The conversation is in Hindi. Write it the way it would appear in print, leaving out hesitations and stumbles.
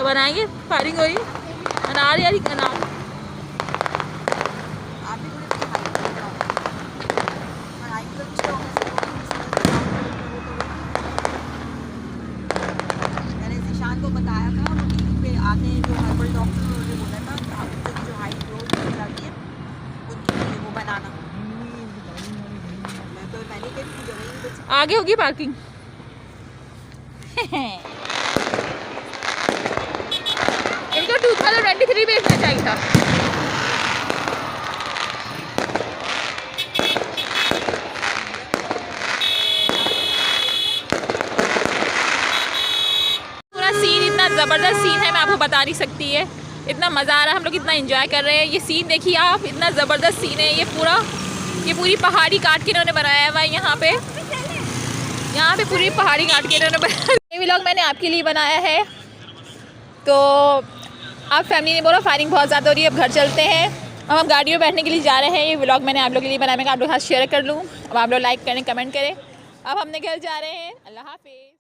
तो बनाएंगे, फायरिंग हुई अनार यार अनार। मैंने ज़ीशान को बताया था, वो टीवी पे आते हैं जो हर्बल डॉक्टर, उन्होंने बोला था बच्चों की जो हाइट ग्रोथ हो जाती है उनके लिए वो बनाना। मैं तो मैंने कही जगह ही बची। आगे होगी पार्किंग। इनको 2023 बेचना चाहिए था। पूरा सीन इतना ज़बरदस्त सीन है, मैं आपको बता नहीं सकती है। इतना मज़ा आ रहा है, हम लोग इतना एंजॉय कर रहे हैं। ये सीन देखिए आप, इतना ज़बरदस्त सीन है। ये पूरी पहाड़ी काट के इन्होंने बनाया हुआ है। यहाँ पे पूरी पहाड़ी काट के इन्होंने बनाया। ये व्लॉग मैंने आपके लिए बनाया है। तो आप फैमिली ने बोला फायरिंग बहुत ज़्यादा हो रही है, अब घर चलते हैं। अब हम गाड़ी में बैठने के लिए जा रहे हैं। ये व्लॉग मैंने आप लोगों के लिए बनाया, मैं आप लोग के साथ शेयर कर लूँ। अब आप लोग लाइक करें, कमेंट करें। अब हमने घर जा रहे हैं। अल्लाह हाफिज़।